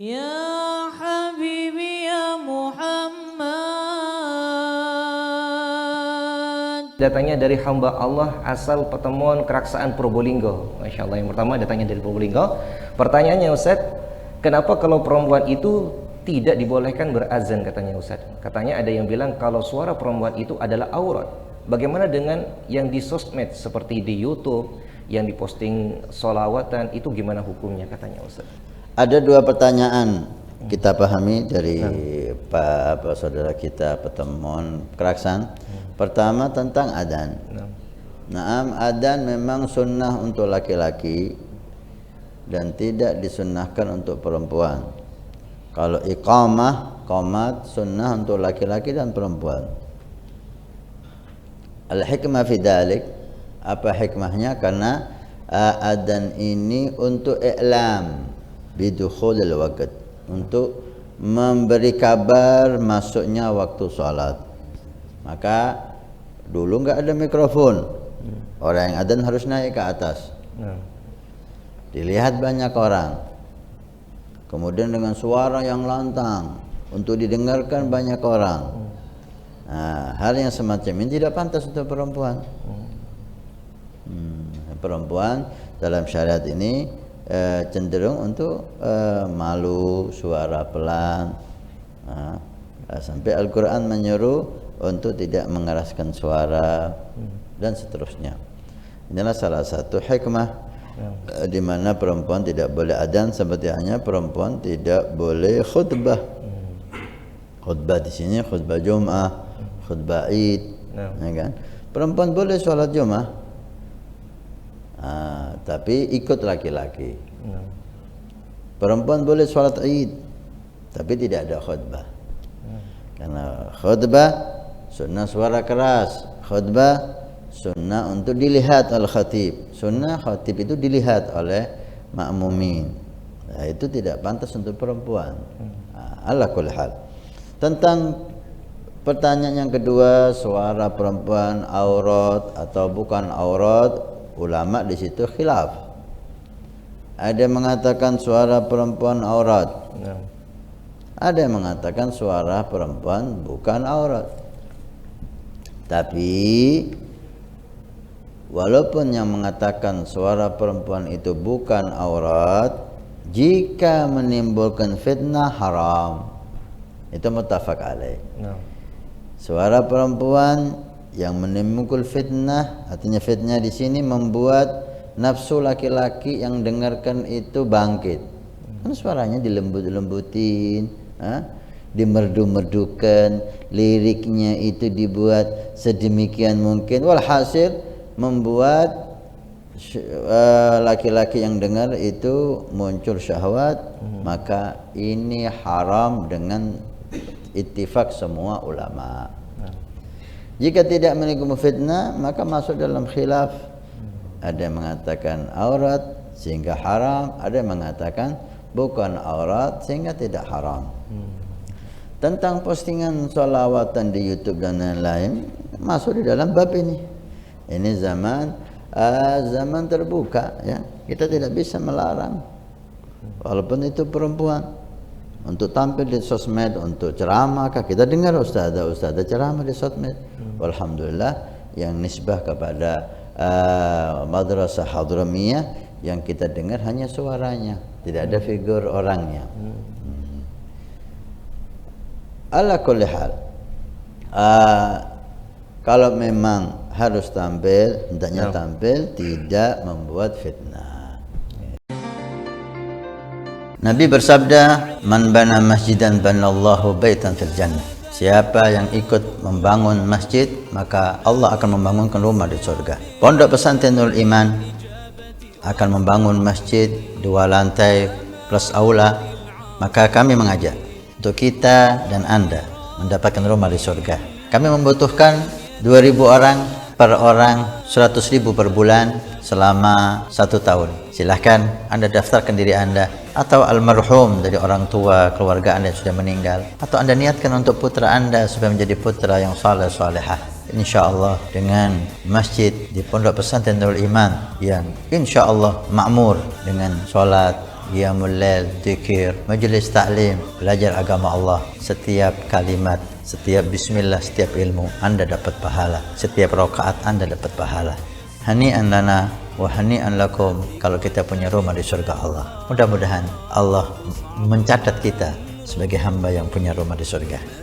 Ya Habibi ya Muhammad. Datangnya dari hamba Allah asal Pertemuan Keraksaan Probolinggo. Masya Allah, yang pertama datangnya dari Probolinggo. Pertanyaannya Ustaz, kenapa kalau perempuan itu tidak dibolehkan berazan katanya Ustaz? Katanya ada yang bilang kalau suara perempuan itu adalah aurat. Bagaimana dengan yang di sosmed seperti di YouTube yang diposting sholawatan, itu gimana hukumnya katanya Ustaz? Ada dua pertanyaan kita pahami dari Pak saudara kita Pertemuan Keraksaan. Pertama tentang adzan. Naam, adzan memang sunnah untuk laki-laki dan tidak disunnahkan untuk perempuan. Kalau iqamah, qomat sunnah untuk laki-laki dan perempuan. Al-hikmah fi dzalik, apa hikmahnya? Karena adzan ini untuk i'lam bidukhulil waqt, untuk memberi kabar masuknya waktu sholat. Maka dulu nggak ada mikrofon, orang yang adzan harus naik ke atas, dilihat banyak orang, kemudian dengan suara yang lantang untuk didengarkan banyak orang. Nah, hal yang semacam ini tidak pantas untuk perempuan. Perempuan dalam syariat ini cenderung untuk malu, suara pelan, sampai Al-Quran menyuruh untuk tidak mengeraskan suara dan seterusnya. Inilah salah satu hikmah di mana perempuan tidak boleh adzan, seperti hanya perempuan tidak boleh khutbah. Khutbah di sini khutbah Jumat, khutbah Id, ya kan? Perempuan boleh sholat Jumat, tapi ikut laki-laki. Perempuan boleh sholat Id, tapi tidak ada khutbah. Karena khutbah sunnah suara keras, khutbah sunnah untuk dilihat al-khatib. Sunnah khatib itu dilihat oleh makmumin. Nah, itu tidak pantas untuk perempuan. Ala kulli hal. Tentang pertanyaan yang kedua, suara perempuan aurat atau bukan aurat, ulama di situ khilaf. Ada yang mengatakan suara perempuan aurat, ada yang mengatakan suara perempuan bukan aurat. Tapi walaupun yang mengatakan suara perempuan itu bukan aurat, jika menimbulkan fitnah haram, itu muttafaq alaih. Suara perempuan yang menimbulkan fitnah, artinya fitnah di sini membuat nafsu laki-laki yang dengarkan itu bangkit. Kan suaranya dilembut-lembutin, dimerdu-merdukan, liriknya itu dibuat sedemikian mungkin, walhasil membuat laki-laki yang dengar itu muncul syahwat. Maka ini haram dengan ittifaq semua ulama. Jika tidak menimbulkan fitnah, maka masuk dalam khilaf. Ada yang mengatakan aurat sehingga haram, ada yang mengatakan bukan aurat sehingga tidak haram. Tentang postingan sholawatan di YouTube dan lain-lain, masuk di dalam bab ini. Ini zaman terbuka, ya. Kita tidak bisa melarang, walaupun itu perempuan, untuk tampil di sosmed, untuk ceramah. Kita dengar ustazah ceramah di sosmed. Alhamdulillah, yang nisbah kepada madrasah Hadramiyah, yang kita dengar hanya suaranya, tidak ada figur orangnya. Ala kulli hal, kalau memang harus tampil, hendaknya tampil, tidak membuat fitnah. Nabi bersabda, "Man bana masjidan banallahu baitan fil jannah." Siapa yang ikut membangun masjid, maka Allah akan membangunkan rumah di surga. Pondok Pesantren Nurul Iman akan membangun masjid 2 lantai plus aula. Maka kami mengajak untuk kita dan Anda mendapatkan rumah di surga. Kami membutuhkan 2.000 orang, per orang 100.000 per bulan selama 1 tahun. Silahkan Anda daftarkan diri Anda, atau almarhum dari orang tua keluarga Anda yang sudah meninggal, atau Anda niatkan untuk putra Anda supaya menjadi putra yang saleh salehah. Insyaallah dengan masjid di Pondok Pesantren Nurul Iman yang insyaallah makmur dengan sholat, qiyamul lail, zikir, majlis taklim, belajar agama Allah. Setiap kalimat, setiap bismillah, setiap ilmu Anda dapat pahala. Setiap rakaat Anda dapat pahala. Hani'an lana wa hani'an lakum kalau kita punya rumah di surga Allah. Mudah-mudahan Allah mencatat kita sebagai hamba yang punya rumah di surga.